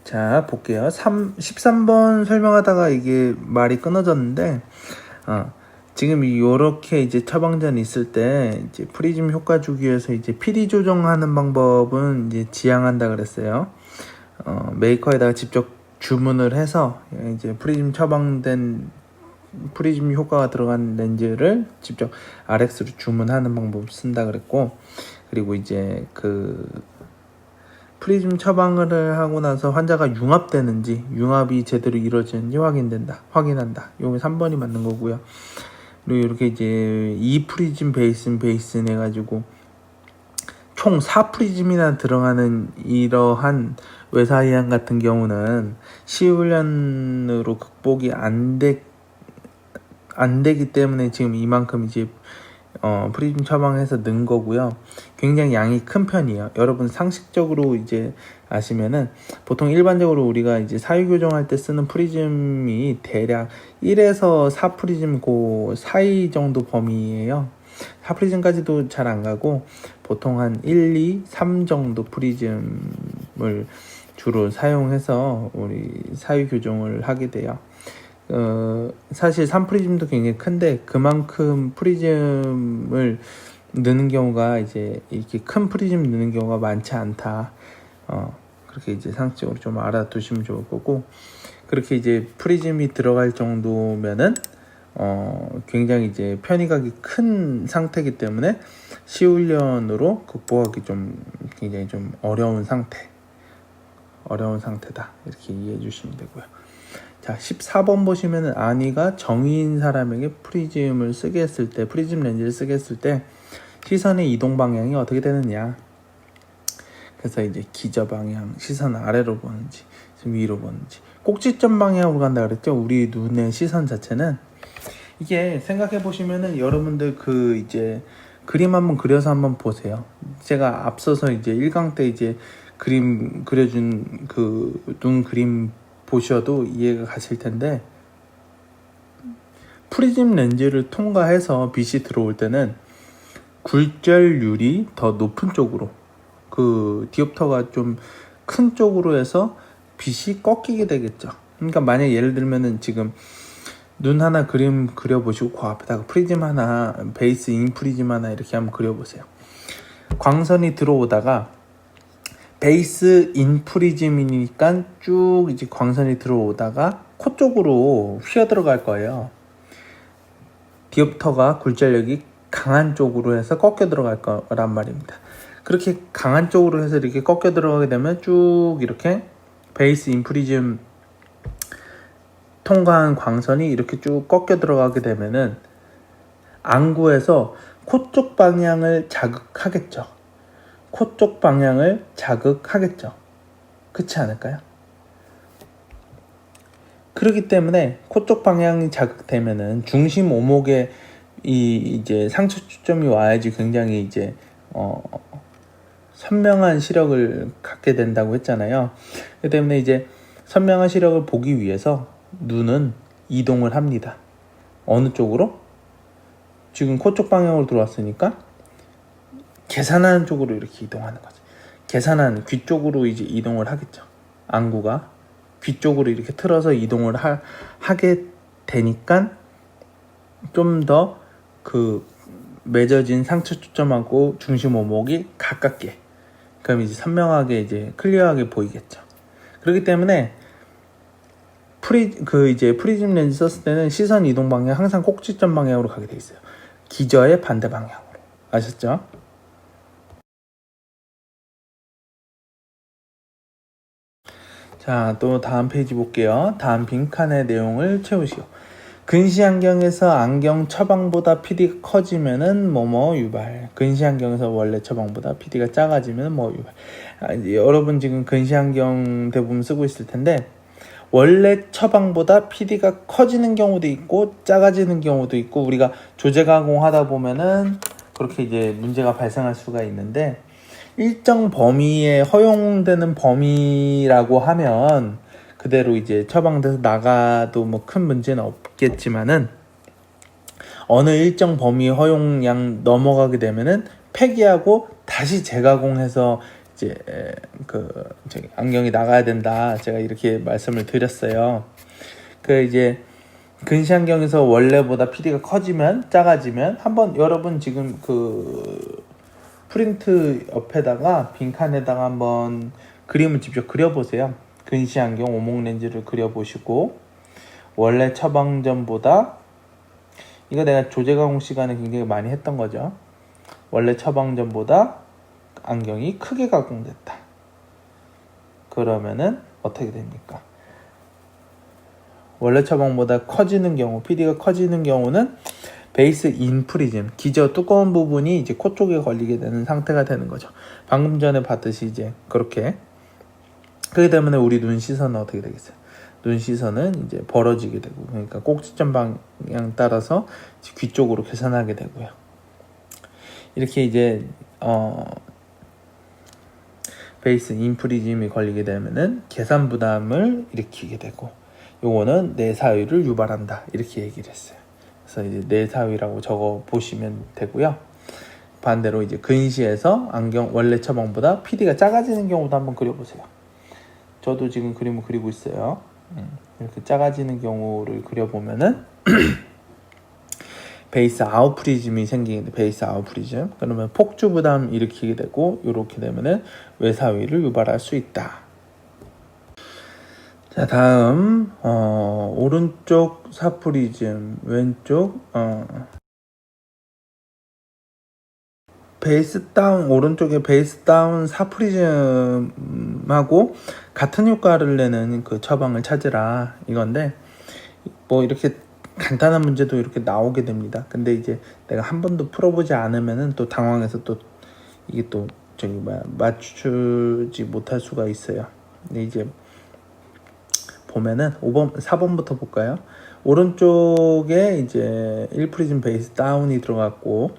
자, 볼게요. 13번 설명하다가 이게 말이 끊어졌는데, 지금 이렇게 이제 처방전이 있을 때, 이제 프리즘 효과 주기 위해서 이제 PD 조정하는 방법은 이제 지향한다 그랬어요. 메이커에다가 직접 주문을 해서, 이제 프리즘 처방된 프리즘 효과가 들어간 렌즈를 직접 RX로 주문하는 방법을 쓴다 그랬고, 그리고 이제 프리즘 처방을 하고 나서 환자가 융합되는지, 융합이 제대로 이루어지는지 확인한다. 요게 3번이 맞는 거고요. 그리고 이렇게 이제 2프리즘 베이슨 해가지고 총 4프리즘이나 들어가는 이러한 외사이양 같은 경우는 시훈련으로 극복이 안 되기 때문에 지금 이만큼 이제 프리즘 처방해서 넣은 거고요. 굉장히 양이 큰 편이에요. 여러분 상식적으로 이제 아시면은 보통 일반적으로 우리가 이제 사유 교정할 때 쓰는 프리즘이 대략 1에서 4프리즘 그 사이 정도 범위예요. 4프리즘까지도 잘 안 가고 보통 한 1, 2, 3 정도 프리즘을 주로 사용해서 우리 사유 교정을 하게 돼요. 사실 3프리즘도 굉장히 큰데 그만큼 프리즘을 넣는 경우가 이제 이렇게 큰 프리즘 넣는 경우가 많지 않다. 그렇게 이제 상식적으로 좀 알아두시면 좋을 거고, 그렇게 이제 프리즘이 들어갈 정도면은 굉장히 이제 편의각이 큰 상태이기 때문에 시훈련으로 극복하기 좀 굉장히 좀 어려운 상태다. 이렇게 이해해 주시면 되고요. 자, 14번 보시면은 안이가 정의인 사람에게 프리즘 렌즈를 쓰게 했을 때 시선의 이동 방향이 어떻게 되느냐. 그래서 이제 기저 방향, 시선 아래로 보는지, 위로 보는지, 꼭지점 방향으로 간다 그랬죠. 우리 눈의 시선 자체는 이게 생각해 보시면은 여러분들 이제 그림 한번 그려서 한번 보세요. 제가 앞서서 이제 1강 때 이제 그림 그려준 눈 그림 보셔도 이해가 가실 텐데, 프리즘 렌즈를 통과해서 빛이 들어올 때는 굴절률이 더 높은 쪽으로, 디옵터가 좀 큰 쪽으로 해서 빛이 꺾이게 되겠죠. 그러니까 만약 예를 들면은 지금 눈 하나 그림 그려보시고 그 앞에다가 프리즘 하나, 베이스 인 프리즘 하나 이렇게 한번 그려보세요. 광선이 들어오다가 베이스 인 프리즘이니까 쭉 이제 광선이 들어오다가 코 쪽으로 휘어 들어갈 거예요. 디옵터가 굴절력이 강한 쪽으로 해서 꺾여 들어갈 거란 말입니다. 그렇게 강한 쪽으로 해서 이렇게 꺾여 들어가게 되면 쭉 이렇게 베이스 인 프리즘 통과한 광선이 이렇게 쭉 꺾여 들어가게 되면은 안구에서 코 쪽 방향을 자극하겠죠. 코 쪽 방향을 자극하겠죠. 그렇지 않을까요? 그렇기 때문에 코 쪽 방향이 자극되면은 중심 오목에 이제 상처 초점이 와야지 굉장히 이제 선명한 시력을 갖게 된다고 했잖아요. 그렇기 때문에 이제 선명한 시력을 보기 위해서 눈은 이동을 합니다. 어느 쪽으로? 지금 코 쪽 방향으로 들어왔으니까 계산하는 쪽으로 이렇게 이동하는 거죠. 계산하는 귀 쪽으로 이제 이동을 하겠죠. 안구가 귀 쪽으로 이렇게 틀어서 이동을 하게 되니까 좀 더 맺어진 상처 초점하고 중심 오목이 가깝게, 그럼 이제 선명하게 이제 클리어하게 보이겠죠. 그렇기 때문에 이제 프리즘 렌즈 썼을 때는 시선 이동 방향 항상 꼭지점 방향으로 가게 돼 있어요. 기저의 반대 방향으로. 아셨죠? 자, 또 다음 페이지 볼게요. 다음 빈칸의 내용을 채우시오. 근시 안경에서 안경 처방보다 PD가 커지면은 뭐뭐 유발. 근시 안경에서 원래 처방보다 PD가 작아지면 뭐 유발. 여러분 지금 근시 안경 대부분 쓰고 있을 텐데, 원래 처방보다 PD가 커지는 경우도 있고 작아지는 경우도 있고, 우리가 조제 가공하다 보면은 그렇게 이제 문제가 발생할 수가 있는데, 일정 범위에 허용되는 범위라고 하면 그대로 이제 처방돼서 나가도 뭐 큰 문제는 없겠지만은, 어느 일정 범위 허용량 넘어가게 되면은 폐기하고 다시 재가공해서 이제 안경이 나가야 된다 제가 이렇게 말씀을 드렸어요. 그 이제 근시 안경에서 원래보다 PD가 커지면 작아지면 한번 여러분 지금 그 프린트 옆에다가 빈칸에다가 한번 그림을 직접 그려보세요. 근시 안경 오목 렌즈를 그려보시고 원래 처방전보다 이거 내가 조제 가공 시간에 굉장히 많이 했던 거죠. 원래 처방전보다 안경이 크게 가공됐다. 그러면은 어떻게 됩니까? 원래 처방보다 커지는 경우, PD가 커지는 경우는 베이스 인 프리즘, 기저 두꺼운 부분이 이제 코 쪽에 걸리게 되는 상태가 되는 거죠. 방금 전에 봤듯이 이제 그렇게. 그렇기 때문에 우리 눈 시선은 어떻게 되겠어요? 눈 시선은 이제 벌어지게 되고, 그러니까 꼭지점 방향 따라서 귀 쪽으로 계산하게 되고요. 이렇게 이제 베이스 인 프리즘이 걸리게 되면은 계산 부담을 일으키게 되고, 요거는 뇌사위를 유발한다 이렇게 얘기를 했어요. 그래서 이제 뇌사위라고 적어 보시면 되고요. 반대로 이제 근시에서 안경 원래 처방보다 PD가 작아지는 경우도 한번 그려보세요. 저도 지금 그림을 그리고 있어요. 이렇게 작아지는 경우를 그려보면은 베이스 아웃 프리즘이 생기는데, 베이스 아웃 프리즘 그러면 폭주 부담 일으키게 되고, 이렇게 되면은 외사위를 유발할 수 있다. 자, 다음 오른쪽 사프리즘, 왼쪽 베이스 다운, 오른쪽에 베이스 다운 사프리즘하고 같은 효과를 내는 그 처방을 찾으라 이건데, 뭐 이렇게 간단한 문제도 이렇게 나오게 됩니다. 근데 이제 내가 한 번도 풀어보지 않으면은 또 당황해서 또 이게 또 맞추지 못할 수가 있어요. 근데 이제 보면은 4번부터 볼까요? 오른쪽에 이제 1프리즘 베이스 다운이 들어갔고,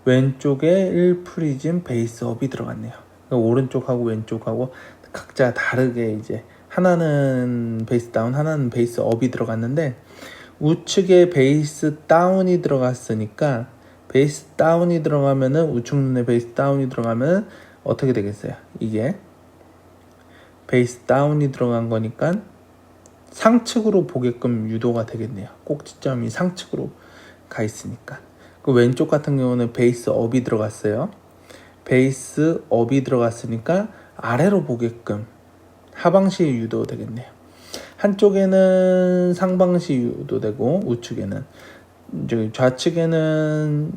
왼쪽에 1프리즘 베이스 업이 들어갔네요. 그러니까 오른쪽하고 왼쪽하고 각자 다르게 이제 하나는 베이스 다운, 하나는 베이스 업이 들어갔는데, 우측에 베이스 다운이 들어갔으니까, 베이스 다운이 들어가면은, 우측 눈에 베이스 다운이 들어가면 어떻게 되겠어요? 이게 베이스 다운이 들어간 거니까 상측으로 보게끔 유도가 되겠네요. 꼭지점이 상측으로 가 있으니까. 그 왼쪽 같은 경우는 베이스 업이 들어갔어요. 베이스 업이 들어갔으니까 아래로 보게끔 하방시 유도 되겠네요. 한쪽에는 상방시 유도되고, 우측에는 이제 좌측에는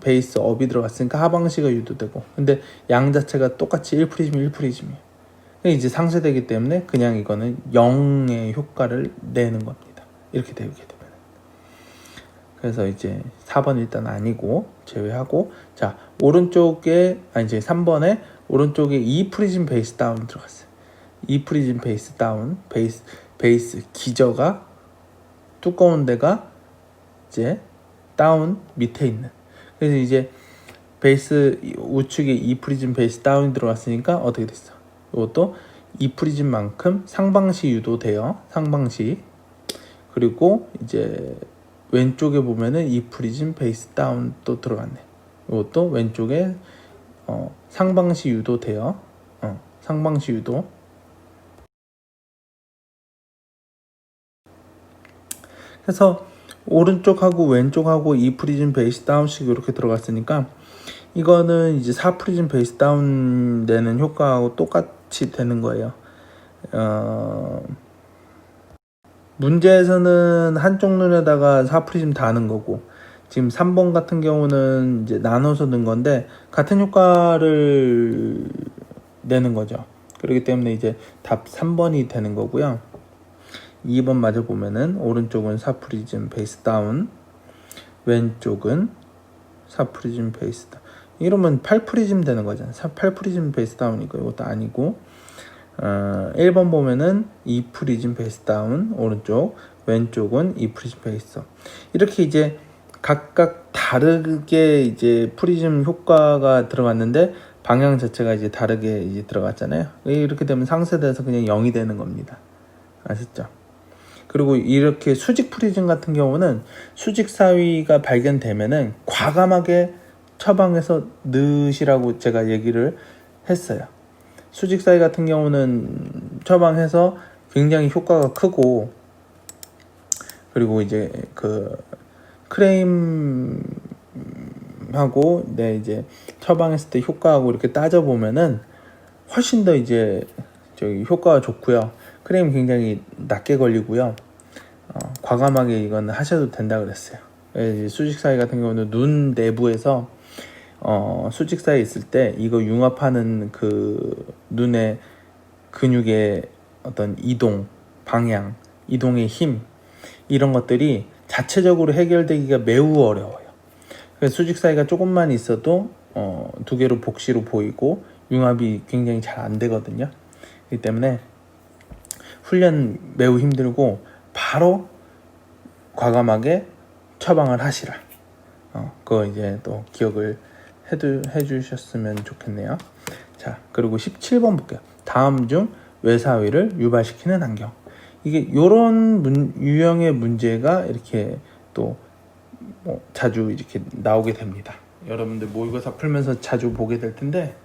베이스 업이 들어갔으니까 하방시가 유도되고, 근데 양 자체가 똑같이 1프리즘 1프리즘이에요. 이제 상쇄되기 때문에 그냥 이거는 0의 효과를 내는 겁니다. 이렇게 되게 되면. 그래서 이제 4번 일단 아니고 제외하고, 자, 오른쪽에 이제 3번에 오른쪽에 2프리즘 베이스 다운 들어갔어요. 2프리즘 베이스 다운, 베이스 기저가 두꺼운 데가 이제 다운 밑에 있는. 그래서 이제 베이스 우측에 2프리즘 베이스 다운이 들어갔으니까 어떻게 됐어? 이것도 2프리즘만큼 상방시 유도돼요. 상방시. 그리고 이제 왼쪽에 보면은 2프리즘 베이스 다운 또 들어갔네. 이것도 왼쪽에 상방시 유도돼요. 상방시 유도. 그래서 오른쪽하고 왼쪽하고 2프리즘 베이스 다운씩 이렇게 들어갔으니까, 이거는 이제 4프리즘 베이스 다운 내는 효과하고 똑같이 되는 거예요. 문제에서는 한쪽 눈에다가 4프리즘 다 넣은 거고, 지금 3번 같은 경우는 이제 나눠서 넣은 건데 같은 효과를 내는 거죠. 그렇기 때문에 이제 답 3번이 되는 거고요. 2번 마저 보면은 오른쪽은 4프리즘 베이스 다운, 왼쪽은 4프리즘 베이스 다운. 이러면 8프리즘 되는 거잖아요. 8프리즘 베이스 다운이고, 이것도 아니고, 1번 보면은 2프리즘 베이스 다운, 오른쪽, 왼쪽은 2프리즘 베이스 업. 이렇게 이제 각각 다르게 이제 프리즘 효과가 들어갔는데 방향 자체가 이제 다르게 이제 들어갔잖아요. 이렇게 되면 상쇄돼서 그냥 0이 되는 겁니다. 아셨죠? 그리고 이렇게 수직 프리즘 같은 경우는 수직 사위가 발견되면은 과감하게 처방해서 넣으시라고 제가 얘기를 했어요. 수직 사이 같은 경우는 처방해서 굉장히 효과가 크고, 그리고 이제 그 크레임하고 이제 처방했을 때 효과하고 이렇게 따져보면은 훨씬 더 이제 저기 효과가 좋고요. 크레임 굉장히 낮게 걸리고요. 과감하게 이건 하셔도 된다 그랬어요. 수직 사이 같은 경우는 눈 내부에서 수직 사이 있을 때 이거 융합하는 그 눈의 근육의 어떤 이동, 방향, 이동의 힘, 이런 것들이 자체적으로 해결되기가 매우 어려워요. 그래서 수직 사이가 조금만 있어도 두 개로 복시로 보이고 융합이 굉장히 잘 안 되거든요. 그렇기 때문에 훈련 매우 힘들고 바로 과감하게 처방을 하시라. 그거 이제 또 기억을 해주셨으면 좋겠네요. 자, 그리고 17번 볼게요. 다음 중 외사위를 유발시키는 안경. 이게 요런 유형의 문제가 이렇게 또 자주 이렇게 나오게 됩니다. 여러분들 모의고사 풀면서 자주 보게 될 텐데,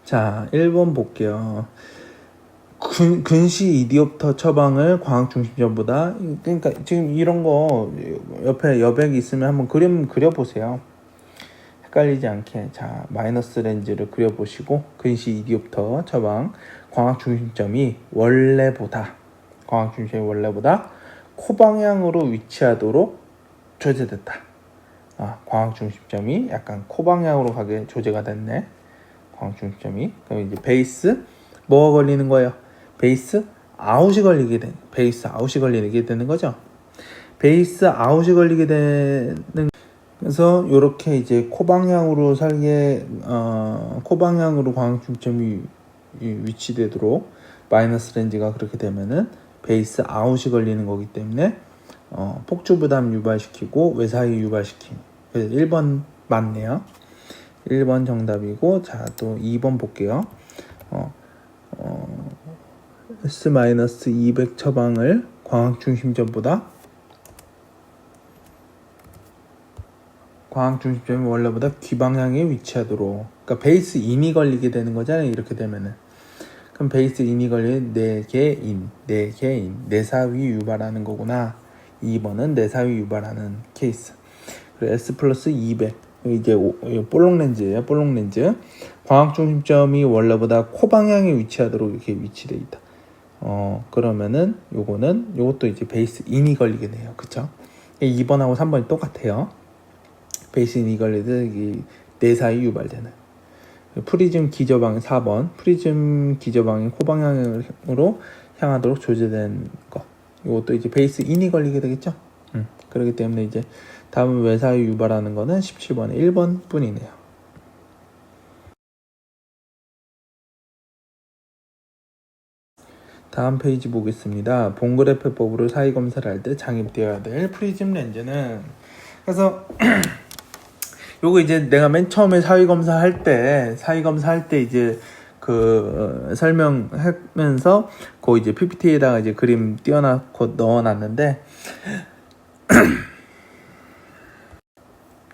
자, 1번 볼게요. 근시 이디옵터 처방을 광학 중심점보다, 그러니까 지금 이런 거 옆에 여백이 있으면 한번 그림 그려보세요. 헷갈리지 않게. 자, 마이너스 렌즈를 그려보시고, 근시 이디옵터 처방 광학 중심점이 원래보다 코방향으로 위치하도록 조제됐다. 광학 중심점이 약간 코방향으로 가게 조제가 됐네. 광학 중심점이. 그럼 이제 베이스 뭐가 걸리는 거예요? 베이스 아웃이 걸리게 되는 거죠. 베이스 아웃이 걸리게 되는. 그래서 이렇게 이제 코방향으로 코방향으로 광학 중심점이 위치되도록 마이너스 렌즈가 그렇게 되면은 베이스 아웃이 걸리는 거기 때문에 폭주 부담 유발시키고 외사위 유발시킴. 그래서 1번 맞네요. 1번 정답이고, 자, 또 2번 볼게요. S-200 처방을 광학 중심점이 원래보다 귀방향에 위치하도록. 그러니까 베이스 인이 걸리게 되는 거잖아요. 이렇게 되면은. 그럼 베이스 인이 걸리는 내사위 유발하는 거구나. 2번은 내사위 유발하는 케이스. 그리고 S+200 이제 볼록 렌즈예요. 볼록 렌즈. 광학 중심점이 원래보다 코방향에 위치하도록 이렇게 위치돼 있다. 그러면은 요것도 이제 베이스 인이 걸리게 돼요. 그쵸? 2번하고 3번이 똑같아요. 베이스 인이 걸리듯 내사위 유발되는. 프리즘 기저방향 4번. 프리즘 기저방향 코방향으로 향하도록 조제된 거. 이것도 이제 베이스 인이 걸리게 되겠죠? 그렇기 때문에 이제 다음 외사위 유발하는 거는 17번에 1번 뿐이네요. 다음 페이지 보겠습니다. 봉그래프법으로 사위 검사를 할 때 장입되어야 될 프리즘 렌즈는, 그래서 요거 이제 내가 맨 처음에 사위 검사할 때 이제 그 설명하면서 그 이제 PPT에다가 이제 그림 띄워놓고 넣어놨는데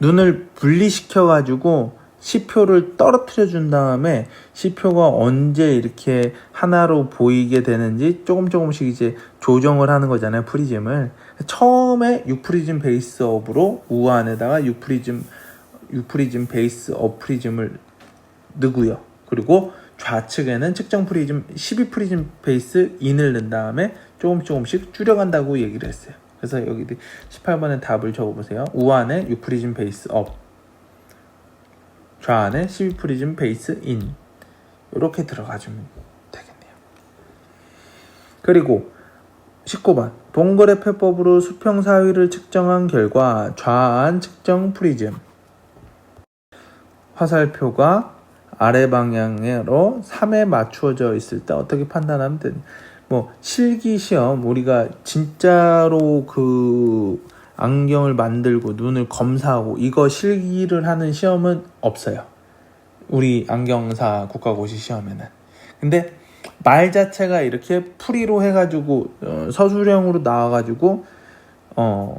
눈을 분리시켜가지고 시표를 떨어뜨려 준 다음에 시표가 언제 이렇게 하나로 보이게 되는지 조금씩 이제 조정을 하는 거잖아요. 프리즘을 처음에 6프리즘 베이스 업으로 우안에다가 6프리즘 베이스 업 프리즘을 넣고요. 그리고 좌측에는 측정 프리즘 12프리즘 베이스 인을 넣은 다음에 조금씩 줄여간다고 얘기를 했어요. 그래서 여기 18번에 답을 적어보세요. 우안에 6프리즘 베이스 업, 좌안에 12프리즘 베이스 인, 이렇게 들어가주면 되겠네요. 그리고 19번 봉그래프법으로 수평 사위를 측정한 결과 좌안 측정 프리즘 화살표가 아래 방향으로 3에 맞추어져 있을 때 어떻게 판단하면 되냐. 실기 시험 우리가 진짜로 그 안경을 만들고 눈을 검사하고 이거 실기를 하는 시험은 없어요. 우리 안경사 국가고시 시험에는. 근데 말 자체가 이렇게 풀이로 해가지고 서술형으로 나와가지고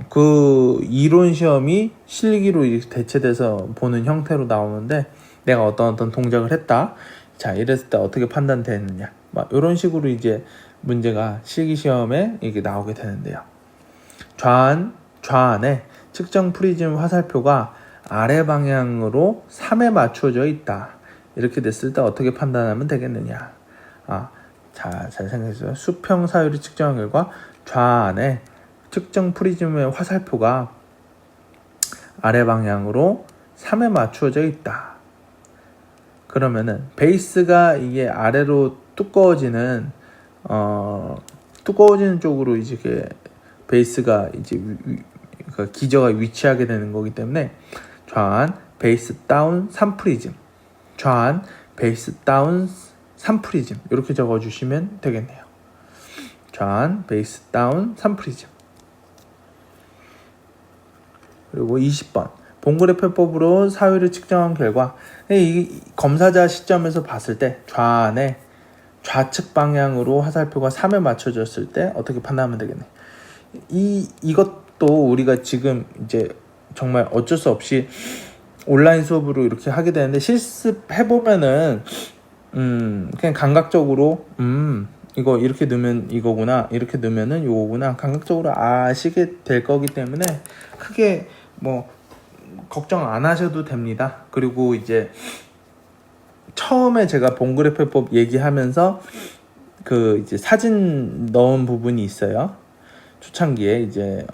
그 이론 시험이 실기로 이렇게 대체돼서 보는 형태로 나오는데, 내가 어떤 동작을 했다, 자, 이랬을 때 어떻게 판단되느냐. 막 이런 식으로 이제 문제가 실기시험에 이게 나오게 되는데요. 좌안에 측정 프리즘 화살표가 아래 방향으로 3에 맞춰져 있다. 이렇게 됐을 때 어떻게 판단하면 되겠느냐. 자, 잘 생각해주세요. 수평 사유를 측정한 결과 좌안에 측정 프리즘의 화살표가 아래 방향으로 3에 맞추어져 있다. 그러면은 베이스가 이게 아래로 두꺼워지는 쪽으로 이제 베이스가 이제 그 기저가 위치하게 되는 거기 때문에 좌안 베이스 다운 3프리즘, 좌안 베이스 다운 3프리즘 이렇게 적어주시면 되겠네요. 좌안 베이스 다운 3프리즘. 그리고 20번 봉그래프법으로 사유를 측정한 결과 이 검사자 시점에서 봤을 때 좌안에 좌측 방향으로 화살표가 3에 맞춰졌을 때 어떻게 판단하면 되겠네. 이것도 우리가 지금 이제 정말 어쩔 수 없이 온라인 수업으로 이렇게 하게 되는데 실습해 보면은 그냥 감각적으로 이거 이렇게 넣으면 이거구나, 이렇게 넣으면은 요거구나 감각적으로 아시게 될 거기 때문에 크게 뭐 걱정 안 하셔도 됩니다. 그리고 이제 처음에 제가 봉그래프법 얘기하면서 그 이제 사진 넣은 부분이 있어요. 초창기에 이제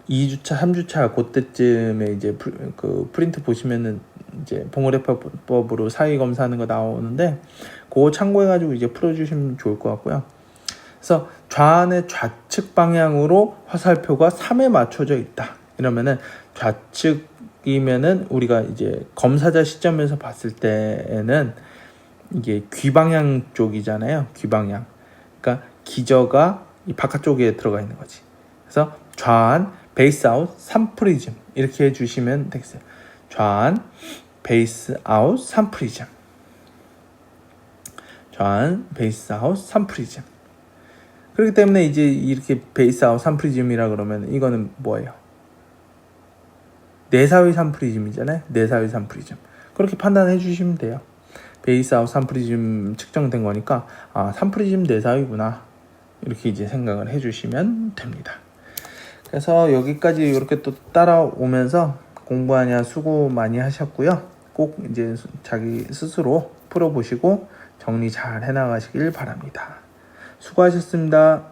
2주차, 3주차 그때쯤에 이제 그 프린트 보시면은 이제 봉그래프법으로 사위 검사하는 거 나오는데 그거 참고해가지고 이제 풀어주시면 좋을 것 같고요. 그래서 좌안의 좌측 방향으로 화살표가 3에 맞춰져 있다. 이러면은 좌측이면은 우리가 이제 검사자 시점에서 봤을 때에는 이게 귀방향 쪽이잖아요. 귀방향. 그러니까 기저가 이 바깥쪽에 들어가 있는 거지. 그래서 좌안 베이스 아웃 3프리즘 이렇게 해주시면 되겠어요. 좌안 베이스 아웃 3프리즘, 좌안 베이스 아웃 3프리즘. 그렇기 때문에 이제 이렇게 베이스 아웃 3프리즘이라 그러면 이거는 뭐예요? 내사위 3프리즘이잖아요. 내사위 3프리즘. 그렇게 판단해 주시면 돼요. 베이스 아웃 3프리즘 측정된 거니까 3프리즘 내사위구나. 이렇게 이제 생각을 해 주시면 됩니다. 그래서 여기까지 이렇게 또 따라오면서 공부하냐 수고 많이 하셨고요. 꼭 이제 자기 스스로 풀어보시고 정리 잘 해나가시길 바랍니다. 수고하셨습니다.